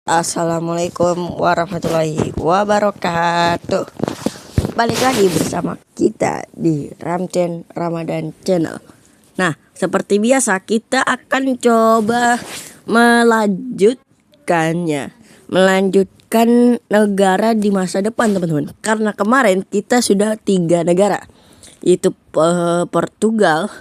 Assalamualaikum warahmatullahi wabarakatuh. Balik lagi bersama kita di Ramchen Ramadan Channel. Nah, seperti biasa kita akan coba melanjutkan negara di masa depan, teman-teman. Karena kemarin kita sudah 3 negara, yaitu Portugal,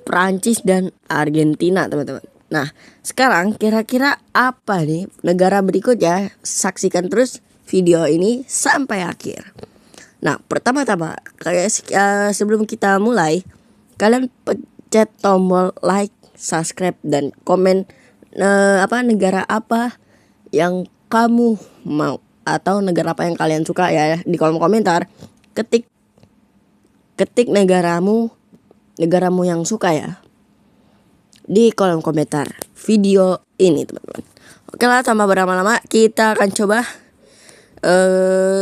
Prancis, dan Argentina, teman-teman. Nah, sekarang kira-kira apa nih negara berikutnya? Saksikan terus video ini sampai akhir. Nah, pertama-tama sebelum kita mulai, kalian pencet tombol like, subscribe, dan komen negara apa yang kamu mau atau negara apa yang kalian suka ya di kolom komentar. Ketik negaramu yang suka ya di kolom komentar video ini, teman-teman. Oke lah, tanpa berlama-lama kita akan coba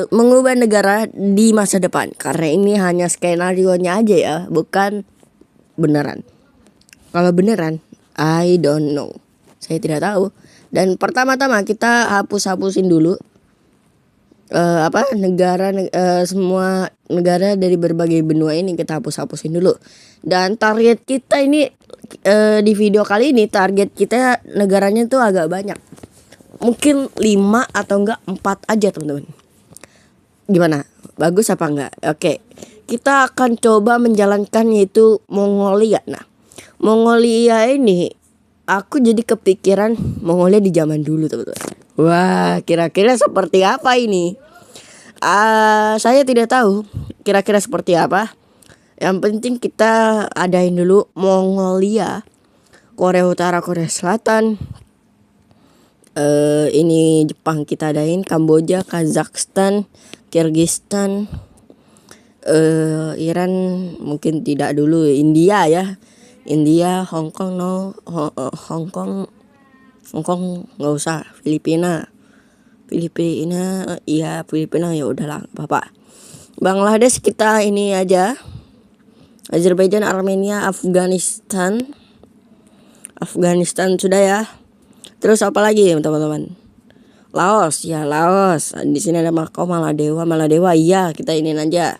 mengubah negara di masa depan. Karena ini hanya skenario-nya aja ya, bukan beneran. Kalau beneran, I don't know. Saya tidak tahu. Dan pertama-tama kita hapusin dulu semua negara dari berbagai benua ini kita hapusin dulu. Dan target kita ini di video kali ini, target kita negaranya tuh agak banyak. Mungkin 5 atau enggak 4 aja, teman-teman. Gimana? Bagus apa enggak? Oke. Kita akan coba menjalankan yaitu Mongolia. Nah, Mongolia ini aku jadi kepikiran Mongolia di zaman dulu, teman-teman. Wah, kira-kira seperti apa ini? Saya tidak tahu kira-kira seperti apa. Yang penting kita adain dulu Mongolia, Korea Utara, Korea Selatan. Ini Jepang kita adain, Kamboja, Kazakhstan, Kyrgyzstan, Iran mungkin tidak dulu, India ya. India, Hong Kong nggak usah, Filipina ya udahlah Bapak. Bangladesh kita ini aja, Azerbaijan, Armenia, Afghanistan sudah ya. Terus apa lagi teman-teman? Laos ya, Laos. Di sini ada Makau, Maladewa iya, kita ini aja.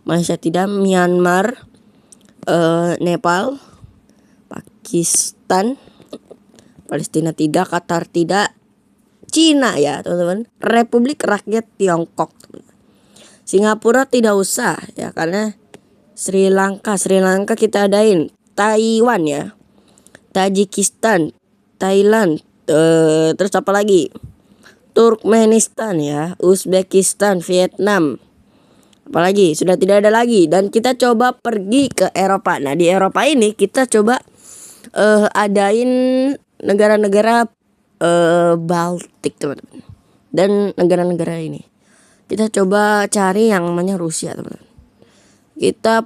Malaysia tidak, Myanmar, Nepal, Pakistan, Palestina tidak, Qatar tidak, Cina ya teman-teman, Republik Rakyat Tiongkok, teman-teman. Singapura tidak usah ya, karena Sri Lanka kita adain, Taiwan ya, Tajikistan, Thailand, terus apa lagi? Turkmenistan ya, Uzbekistan, Vietnam. Apalagi sudah tidak ada lagi. Dan kita coba pergi ke Eropa. Nah, di Eropa ini kita coba adain negara-negara Baltik, teman-teman. Dan negara-negara ini kita coba cari yang namanya Rusia, teman-teman. Kita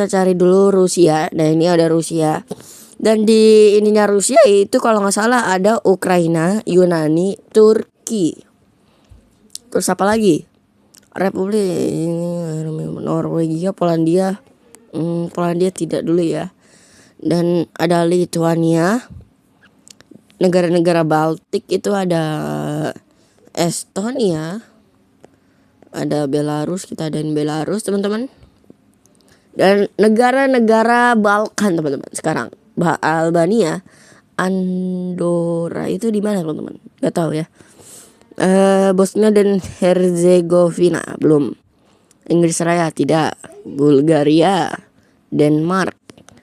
cari dulu Rusia. Nah, ini ada Rusia. Dan di ininya Rusia itu kalau nggak salah ada Ukraina, Yunani, Turki. Terus apa lagi? Republik Norwegia, Polandia. Polandia tidak dulu ya. Dan ada Lithuania. Negara-negara Baltik itu ada Estonia. Ada Belarus, kita adain Belarus, teman-teman. Dan negara-negara Balkan, teman-teman. Sekarang Albania, Andorra itu di mana, teman-teman? Gak tahu ya. Bosnia dan Herzegovina belum. Inggris Raya tidak. Bulgaria, Denmark,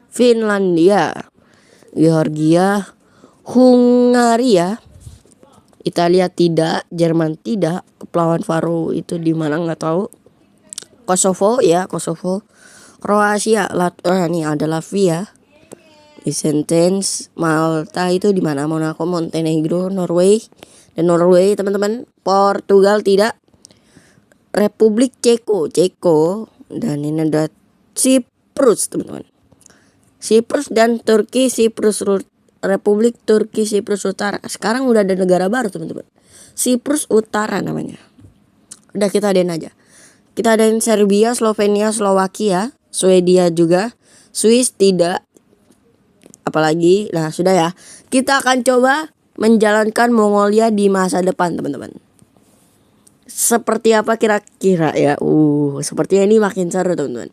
Finlandia, Georgia, Hungaria, Italia tidak, Jerman tidak, Kepulauan Faroe itu di mana nggak tahu. Kosovo ya, Kroasia, ini ada Latvia, Liechtenstein, Malta itu di mana? Monaco, Montenegro, Norway, teman-teman. Portugal tidak. Republik Ceko, dan ini ada Siprus, teman-teman. Siprus dan Turki, Republik Turki Siprus Utara. Sekarang udah ada negara baru, teman-teman. Siprus Utara namanya. Udah kita adain aja. Kita adain Serbia, Slovenia, Slovakia, Swedia juga, Swiss tidak. Apalagi, nah sudah ya. Kita akan coba menjalankan Mongolia di masa depan, teman-teman. Seperti apa kira-kira ya? Sepertinya ini makin seru, teman-teman.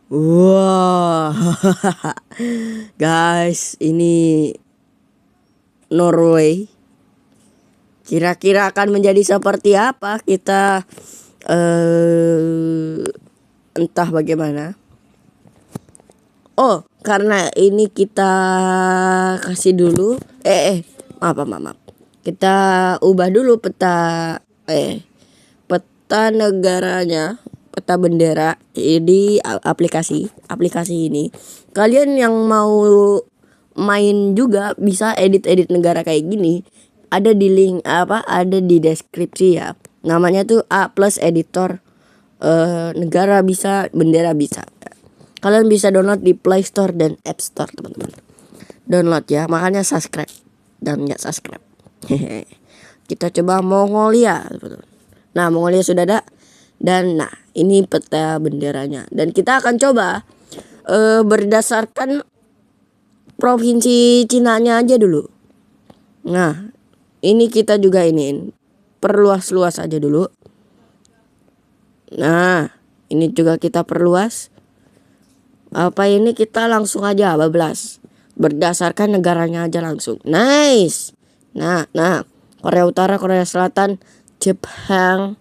Wah, guys, ini Norway. Kira-kira akan menjadi seperti apa? Kita entah bagaimana. Oh, karena ini kita kasih dulu. Maaf. Kita ubah dulu peta peta negaranya, peta bendera di aplikasi ini. Kalian yang mau main juga bisa edit negara kayak gini. Ada di link ada di deskripsi ya. Namanya tuh A+ editor. Negara bisa, bendera bisa. Kalian bisa download di Play Store dan App Store, teman-teman. Download ya, makanya subscribe dan nggak subscribe. Kita coba Mongolia, teman-teman. Nah, Mongolia sudah ada. Dan nah, ini peta benderanya. Dan kita akan coba berdasarkan provinsi Cinanya aja dulu. Nah, ini kita juga iniin. Perluas-luas aja dulu. Nah, ini juga kita perluas. Ini kita langsung aja bablas. Berdasarkan negaranya aja langsung. Nice. Nah, Korea Utara, Korea Selatan, Jepang,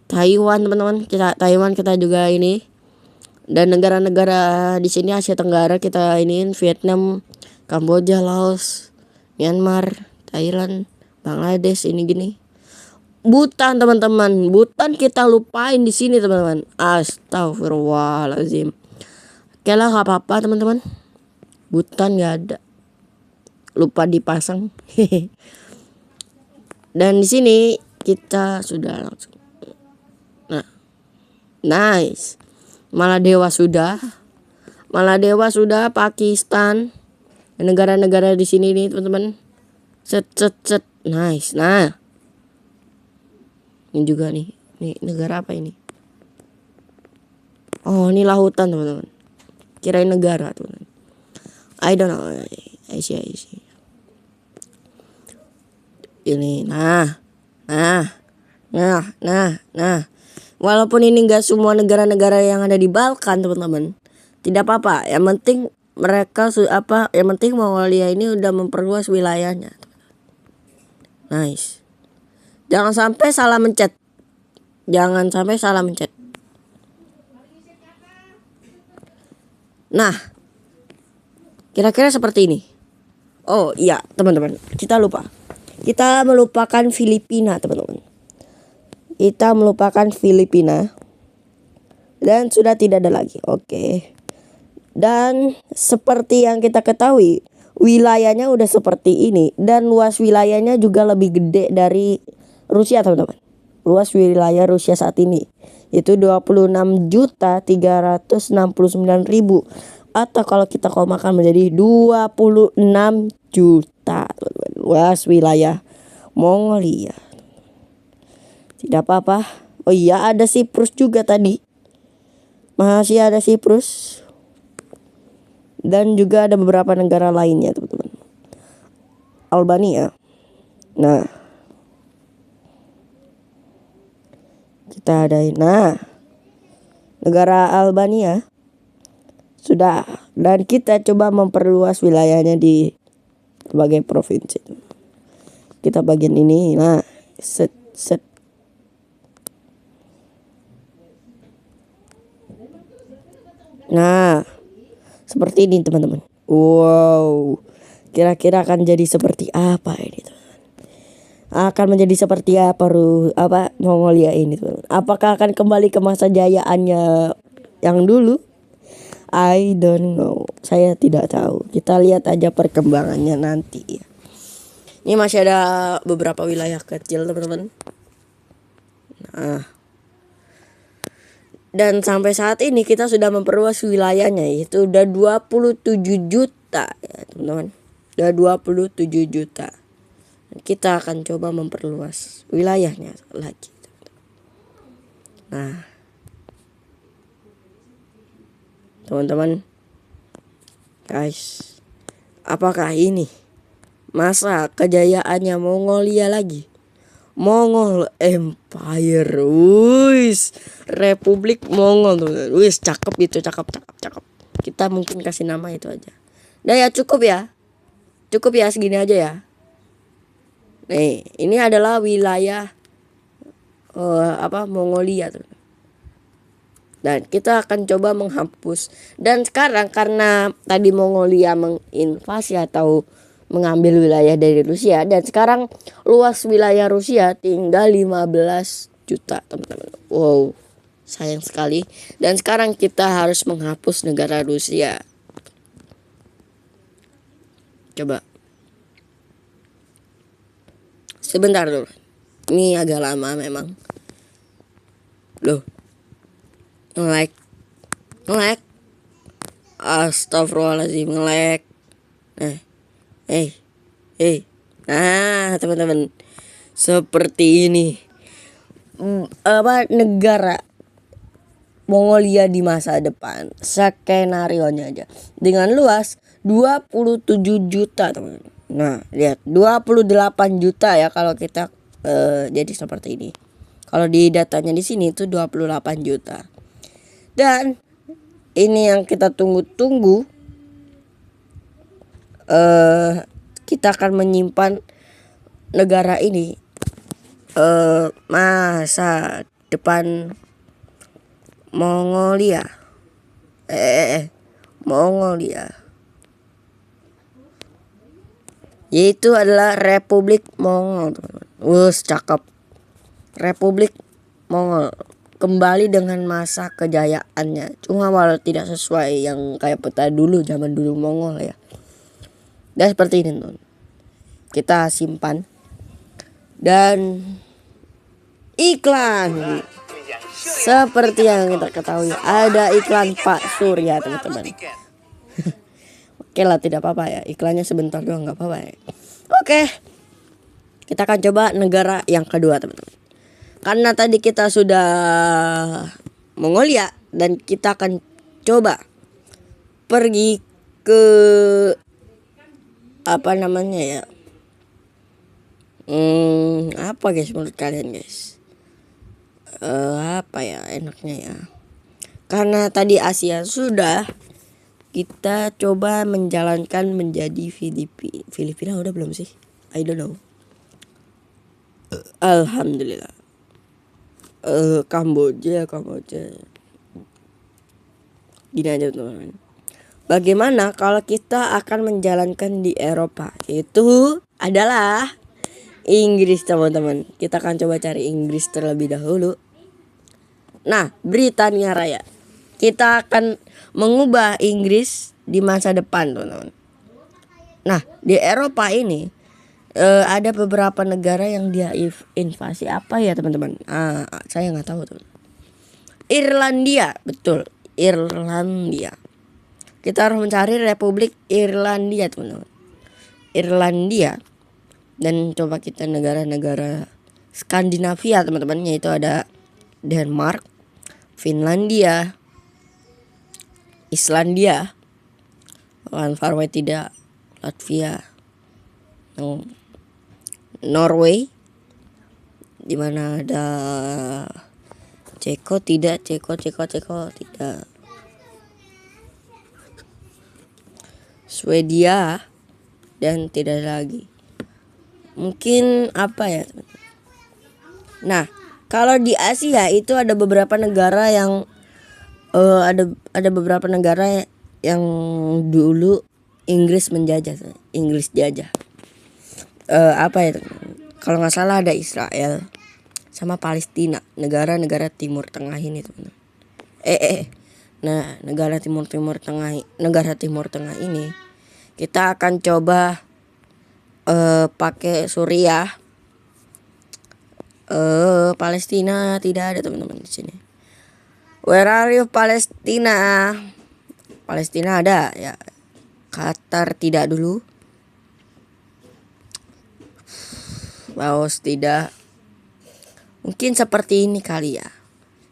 Taiwan, teman-teman. Taiwan kita juga ini. Dan negara-negara di sini Asia Tenggara kita iniin, Vietnam, Kamboja, Laos, Myanmar, Thailand, Bangladesh, ini gini. Bhutan, teman-teman. Bhutan kita lupain di sini, teman-teman. Astagfirullahaladzim. Oke lah, gak apa-apa, teman-teman. Bhutan gak ada. Lupa dipasang. Dan di sini kita sudah langsung. Nah, nice. Maladewa sudah. Pakistan. Negara-negara di sini nih, teman-teman. Set. Nice. Nah, ini juga nih. Ini negara apa ini? Oh, ini lautan, teman-teman. Kirain negara, teman-teman. I don't know. Asia. Ini. Nah. Walaupun ini enggak semua negara-negara yang ada di Balkan, teman-teman. Tidak apa-apa. Yang penting mereka yang penting Mongolia ini udah memperluas wilayahnya. Nice. Jangan sampai salah mencet. Nah, kira-kira seperti ini. Oh iya, teman-teman, kita melupakan Filipina, teman-teman. Dan sudah tidak ada lagi. Oke. Dan seperti yang kita ketahui, wilayahnya udah seperti ini. Dan luas wilayahnya juga lebih gede dari Rusia, teman-teman. Luas wilayah Rusia saat ini itu 26.369.000, atau kalau kita makan menjadi 26 juta, teman-teman. Luas wilayah Mongolia. Tidak apa-apa. Oh iya, ada Siprus juga tadi. Masih ada Siprus. Dan juga ada beberapa negara lainnya, teman-teman. Albania. Nah, kita ada. Nah, negara Albania sudah. Dan kita coba memperluas wilayahnya di berbagai provinsi. Kita bagian ini. Nah, set. Nah, seperti ini, teman-teman. Wow. Kira-kira akan jadi seperti apa ini, teman-teman? Akan menjadi seperti apa Mongolia ini, teman-teman? Apakah akan kembali ke masa jayaannya yang dulu? I don't know. Saya tidak tahu. Kita lihat aja perkembangannya nanti ya. Ini masih ada beberapa wilayah kecil, teman-teman. Nah, dan sampai saat ini kita sudah memperluas wilayahnya, yaitu udah 27 juta ya, teman-teman. Udah 27 juta. Kita akan coba memperluas wilayahnya lagi. Nah, teman-teman, guys, apakah ini masa kejayaannya Mongolia lagi. Mongol Empire, wis, Republik Mongol tuh, wis, cakep itu, cakep. Kita mungkin kasih nama itu aja. Nah ya cukup ya segini aja ya. Nih, ini adalah wilayah Mongolia tuh. Dan kita akan coba menghapus. Dan sekarang karena tadi Mongolia menginvasi atau mengambil wilayah dari Rusia, dan sekarang luas wilayah Rusia tinggal 15 juta teman-teman. Wow, sayang sekali. Dan sekarang kita harus menghapus negara Rusia. Coba. Sebentar dulu. Ini agak lama memang. Loh. Nge-lag. Astagfirullahaladzim, nge-lag. Nah, teman-teman. Seperti ini. Negara Mongolia di masa depan. Skenarionya aja. Dengan luas 27 juta, teman-teman. Nah, lihat 28 juta ya kalau kita jadi seperti ini. Kalau di datanya di sini itu 28 juta. Dan ini yang kita tunggu-tunggu. Kita akan menyimpan negara ini masa depan Mongolia. Mongolia. Yaitu adalah Republik Mongol, teman-teman. Wus, cakep. Republik Mongol kembali dengan masa kejayaannya. Cuma walau tidak sesuai yang kayak peta dulu, zaman dulu Mongol ya. Dan seperti ini, teman. Kita simpan. Dan iklan. Seperti yang kita ketahui, ada iklan Pak Surya, teman-teman. Oke lah, tidak apa-apa ya. Iklannya sebentar doang, nggak apa-apa ya. Oke. Kita akan coba negara yang kedua, teman-teman. Karena tadi kita sudah Mongolia, dan kita akan coba pergi ke apa namanya ya? Apa guys menurut kalian guys? Apa ya enaknya ya? Karena tadi Asia sudah, kita coba menjalankan menjadi Filipina udah belum sih? I don't know. Alhamdulillah. Kamboja. Gini aja teman-teman. Bagaimana kalau kita akan menjalankan di Eropa? Itu adalah Inggris, teman-teman. Kita akan coba cari Inggris terlebih dahulu. Nah, Britania Raya. Kita akan mengubah Inggris di masa depan, teman-teman. Nah, di Eropa ini ada beberapa negara yang dia invasi. Apa ya, teman-teman? Saya nggak tahu, teman. Irlandia, betul. Irlandia. Kita harus mencari Republik Irlandia, teman-teman. Irlandia. Dan coba kita negara-negara Skandinavia, teman-teman. Yaitu ada Denmark, Finlandia, Islandia, Faroe tidak, Latvia, Norway, di mana ada Ceko tidak, Swedia, dan tidak lagi. Mungkin apa ya? Nah, kalau di Asia itu ada beberapa negara yang ada beberapa negara yang dulu Inggris jajah. Apa ya? Kalau nggak salah ada Israel sama Palestina, negara-negara Timur Tengah ini, teman. Nah, negara Timur Tengah ini kita akan coba pakai Suriah. Palestina tidak ada, teman-teman, di sini. Where are you, Palestina? Palestina ada ya. Qatar tidak dulu. Laos tidak. Mungkin seperti ini kali ya.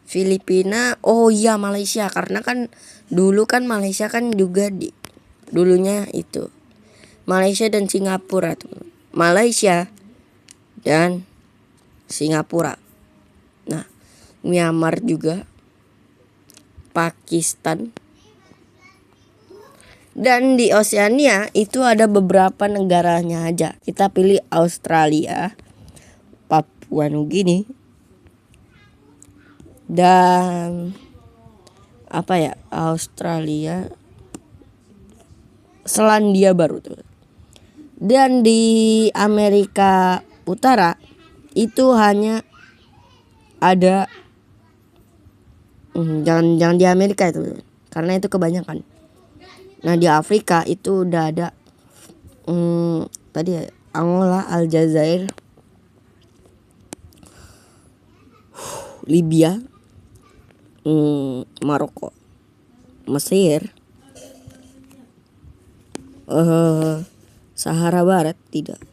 Filipina, oh iya Malaysia, karena kan dulu kan Malaysia kan juga dulunya itu Malaysia dan Singapura, teman-teman. Malaysia dan Singapura. Nah, Myanmar juga, Pakistan. Dan di Oseania itu ada beberapa negaranya aja. Kita pilih Australia, Papua Nugini, dan Australia, Selandia Baru tuh. Dan di Amerika Utara itu hanya ada jangan di Amerika itu, karena itu kebanyakan. Nah, di Afrika itu udah ada tadi Angola, Aljazair, Libya, Maroko, Mesir, Sahara Barat tidak.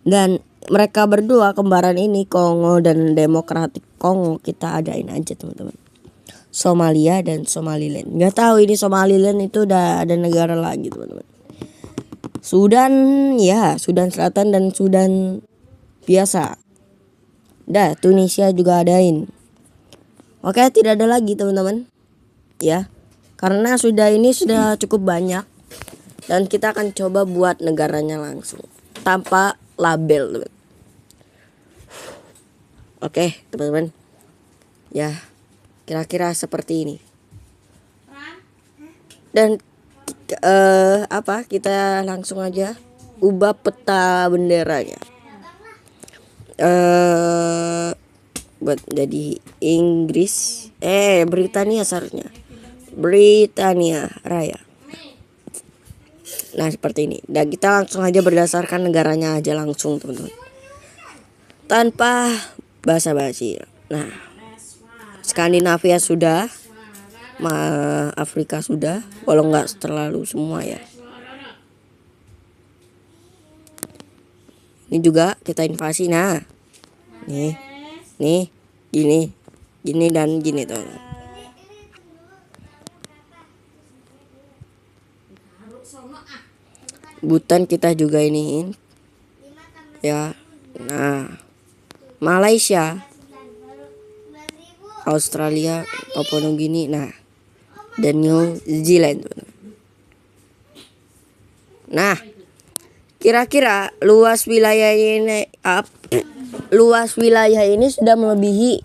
Dan mereka berdua kembaran ini, Kongo dan Demokratik Kongo, kita adain aja teman-teman. Somalia dan Somaliland. Nggak tahu ini Somaliland itu udah ada negara lagi teman-teman. Sudan, ya Sudan Selatan dan Sudan biasa. Dah, Tunisia juga adain. Oke, tidak ada lagi teman-teman. Ya, karena sudah cukup banyak. Dan kita akan coba buat negaranya langsung tanpa label teman. Oke teman-teman. Ya, kira-kira seperti ini. Dan kita langsung aja ubah peta benderanya. Buat jadi Inggris, Britania seharusnya. Britania Raya. Nah, seperti ini. Dan kita langsung aja berdasarkan negaranya aja langsung, teman-teman. Tanpa basa-basi. Nah, Skandinavia sudah, Afrika sudah, walau nggak terlalu semua ya. Ini juga kita invasi. Nah, nih, gini dan gini tuh. Bhutan kita juga iniin ya. Nah, Malaysia, Australia, Papua Nugini, nah, dan New Zealand. Nah, kira-kira luas wilayah ini sudah melebihi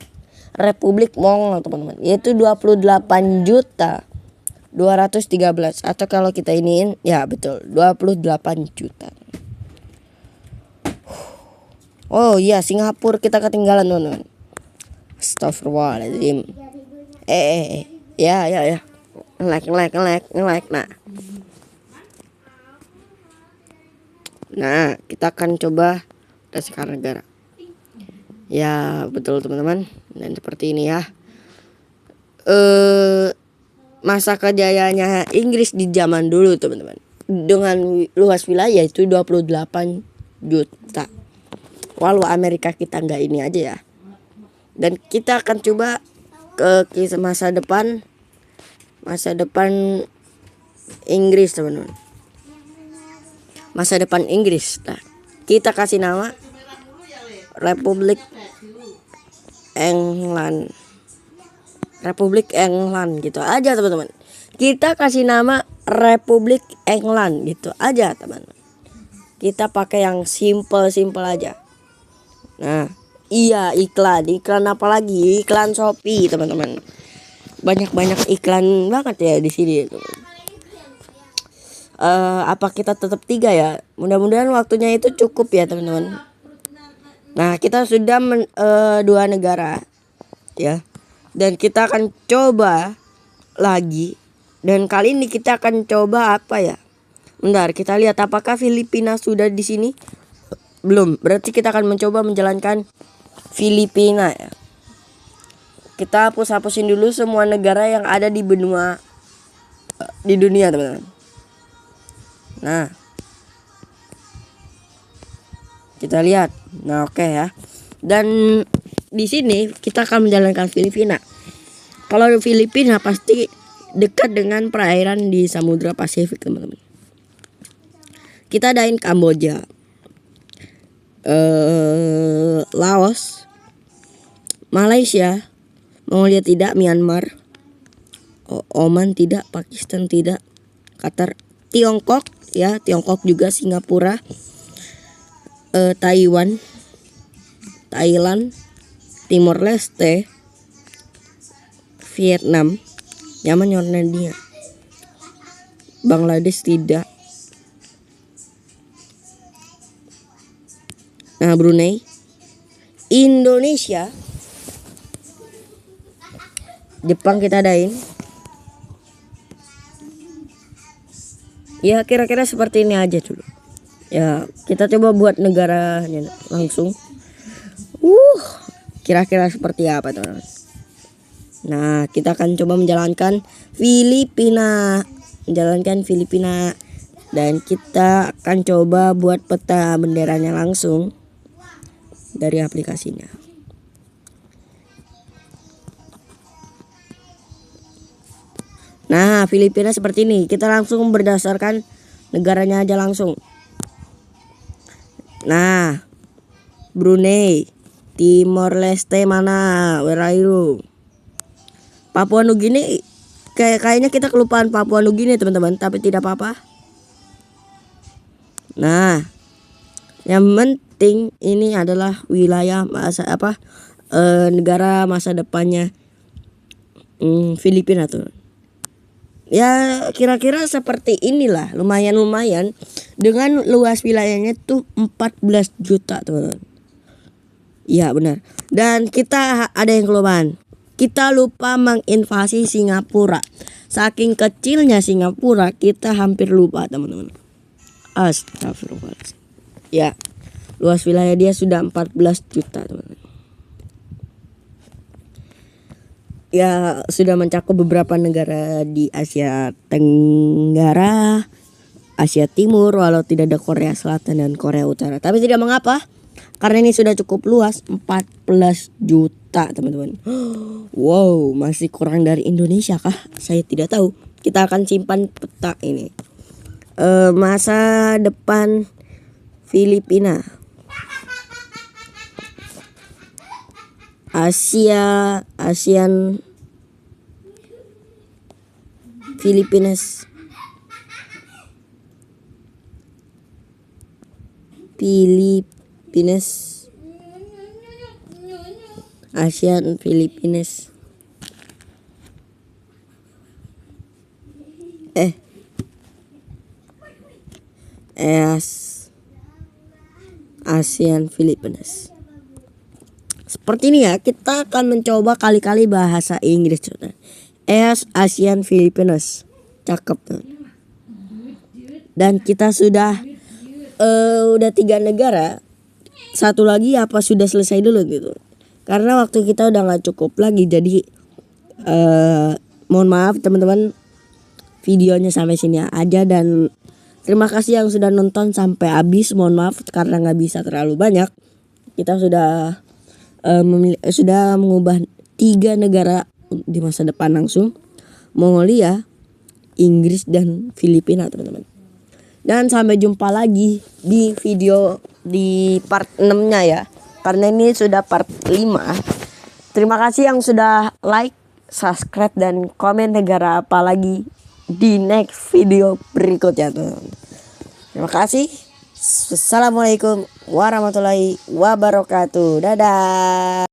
Republik Mongol teman-teman, yaitu 28.213, atau kalau kita iniin ya betul 28 juta. Oh iya, Singapura kita ketinggalan teman-teman. Astagfirullahaladzim. Ya. Nge-like. Nah, kita akan coba dasar negara. Ya, betul teman-teman. Dan seperti ini ya. Masa kejayaannya Inggris di zaman dulu teman-teman. Dengan luas wilayah itu 28 juta. Walau Amerika kita nggak ini aja ya. Dan kita akan coba ke masa depan Inggris teman-teman. Masa depan Inggris. Nah, kita kasih nama Republik England. Republik England gitu aja teman-teman. Kita kasih nama Republik England gitu aja teman-teman. Kita pakai yang simple aja. Nah, iya iklan apa lagi? Iklan Shopee teman-teman. Banyak iklan banget ya di sini. Apa kita tetap 3 ya? Mudah-mudahan waktunya itu cukup ya teman-teman. Nah, kita sudah 2 negara ya. Dan kita akan coba lagi. Dan kali ini kita akan coba apa ya? Bentar, kita lihat apakah Filipina sudah di sini? Belum. Berarti kita akan mencoba menjalankan Filipina ya. Kita hapusin dulu semua negara yang ada di benua di dunia teman-teman. Nah, kita lihat. Nah, oke ya. Dan di sini kita akan menjalankan Filipina. Kalau Filipina pasti dekat dengan perairan di Samudra Pasifik teman-teman. kita adain Kamboja, Laos, Malaysia, Mongolia tidak, Myanmar, Oman tidak, Pakistan tidak, Qatar, Tiongkok ya, Tiongkok juga, Singapura, Taiwan, Thailand, Timor Leste, Vietnam, Yaman, Yordania, Bangladesh tidak. Nah, Brunei, Indonesia, Jepang kita adain. Ya kira-kira seperti ini aja dulu. Ya kita coba buat negaranya langsung. Kira-kira seperti apa teman-teman. Nah, kita akan coba menjalankan Filipina. Dan kita akan coba buat peta benderanya langsung dari aplikasinya. Nah, Filipina seperti ini. Kita langsung berdasarkan negaranya aja langsung. Nah, Brunei, Timor Leste mana? Where are you? Papua Nugini, kayaknya kita kelupaan Papua Nugini teman-teman, tapi tidak apa-apa. Nah, yang penting ini adalah wilayah negara masa depannya Filipina tuh. Ya kira-kira seperti inilah, lumayan dengan luas wilayahnya tuh 14 juta teman-teman. Iya benar. Dan kita ada yang kelupaan. Kita lupa menginvasi Singapura. Saking kecilnya Singapura, kita hampir lupa teman-teman. Astagfirullahaladzim. Ya, luas wilayah dia sudah 14 juta teman-teman. Ya sudah mencakup beberapa negara di Asia Tenggara, Asia Timur, walau tidak ada Korea Selatan dan Korea Utara. Tapi tidak mengapa, karena ini sudah cukup luas, 14 juta teman-teman. Wow, masih kurang dari Indonesia kah? Saya tidak tahu. Kita akan simpan peta ini. Masa depan Filipina, ASEAN, Filipinas, ASEAN, Filipinas, ASEAN, Filipinas. Seperti ini ya, kita akan mencoba kali-kali bahasa Inggris. ASEAN, Filipinas, cakep tuh. Dan kita sudah 3 negara. Satu lagi apa sudah selesai dulu gitu. Karena waktu kita udah nggak cukup lagi, jadi mohon maaf teman-teman, videonya sampai sini aja. Dan terima kasih yang sudah nonton sampai habis. Mohon maaf karena nggak bisa terlalu banyak. Kita sudah mengubah 3 negara di masa depan langsung, Mongolia, Inggris, dan Filipina teman-teman. Dan sampai jumpa lagi di video di part 6-nya ya, karena ini sudah part 5. Terima kasih yang sudah like, subscribe, dan komen negara apa lagi di next video berikutnya teman-teman. Terima kasih. Assalamualaikum warahmatullahi wabarakatuh. Dadah.